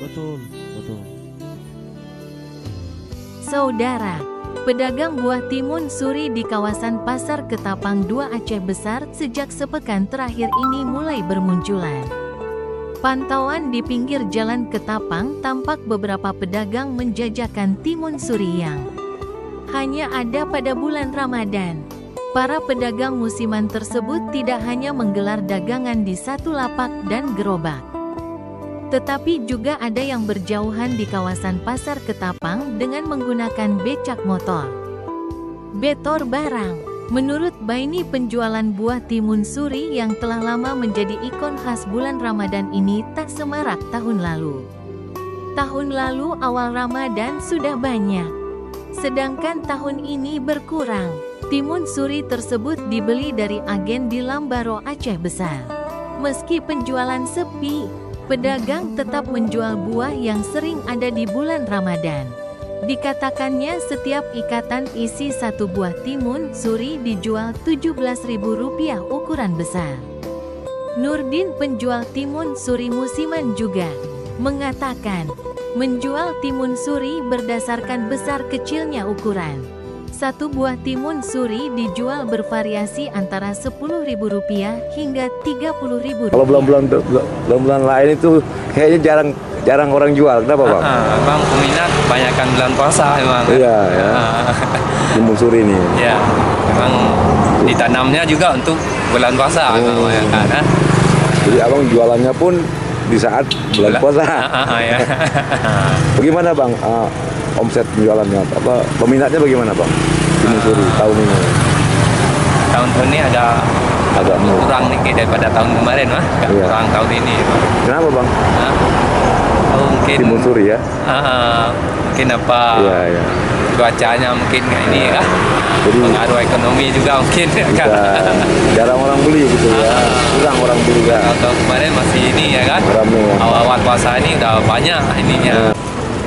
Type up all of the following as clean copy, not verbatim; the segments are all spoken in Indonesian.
Betul, betul. Saudara, pedagang buah timun suri di kawasan Pasar Ketapang 2 Aceh Besar sejak sepekan terakhir ini mulai bermunculan. Pantauan di pinggir jalan Ketapang tampak beberapa pedagang menjajakan timun suri yang hanya ada pada bulan Ramadan. Para pedagang musiman tersebut tidak hanya menggelar dagangan di satu lapak dan gerobak, tetapi juga ada yang berjauhan di kawasan Pasar Ketapang dengan menggunakan becak motor. Betor barang. Menurut Baini, penjualan buah timun suri yang telah lama menjadi ikon khas bulan Ramadan ini tak semarak tahun lalu. Tahun lalu awal Ramadan sudah banyak, sedangkan tahun ini berkurang. Timun suri tersebut dibeli dari agen di Lambaro, Aceh Besar. Meski penjualan sepi, pedagang tetap menjual buah yang sering ada di bulan Ramadan. Dikatakannya setiap ikatan isi satu buah timun suri dijual Rp17.000 ukuran besar. Nurdin, penjual timun suri musiman, juga mengatakan menjual timun suri berdasarkan besar kecilnya ukuran. Satu buah timun suri dijual bervariasi antara Rp10.000 hingga Rp30.000. Kalau bulan-bulan lain itu kayaknya jarang orang jual. Kenapa, Bang? Bang, peminat kebanyakan bulan puasa memang. Iya, ya. Timun suri ini. Ya, memang ditanamnya juga untuk bulan puasa memang kan. Jadi abang jualannya pun di saat bulan puasa. Ya. Bagaimana, Bang? Omset penjualannya, peminatnya bagaimana, Bang? Timun suri tahun ini. Tahun ini agak kurang dikit daripada tahun kemarin, mah. Iya. Kurang tahun ini. Kenapa, Bang? Mungkin Timun suri ya? Mungkin apa? Iya. Cuacanya mungkin ini ya. Jadi Pengaruh ekonomi juga mungkin ya kan. Jarang orang beli gitu ya. Kurang orang beli ya. Kalau tahun kemarin masih ini ya kan. Ramai ya. Awal-awal puasa ini udah banyak ininya.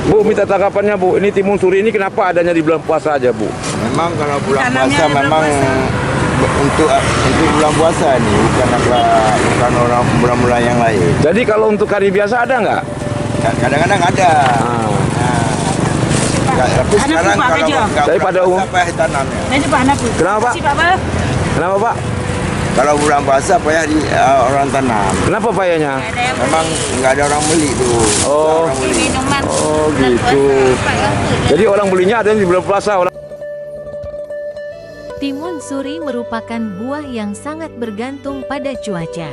Bu, minta tanggapannya, Bu. Ini timun suri ini kenapa adanya di bulan puasa aja, Bu? Memang kalau bulan puasa memang untuk bulan puasa ini bukan orang bulan-bulan yang lain. Jadi kalau untuk hari biasa ada nggak? Kadang-kadang ada. Tapi sekarang kalau Daripada apa tanamnya? Kenapa, Pak? Kenapa, Pak? Kalau bulan puasa payah orang tanam. Kenapa payahnya? Memang nggak ada orang beli tuh. Oh, Orang beli. gitu. Jadi orang belinya ada yang di bulan puasa. Timun suri merupakan buah yang sangat bergantung pada cuaca.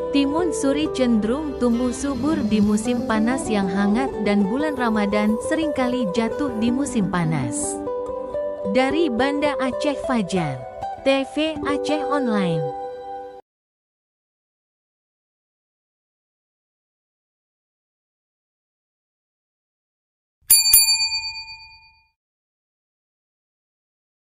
Timun suri cenderung tumbuh subur di musim panas yang hangat dan bulan Ramadan seringkali jatuh di musim panas. Dari Banda Aceh Fajar, TV Aceh Online.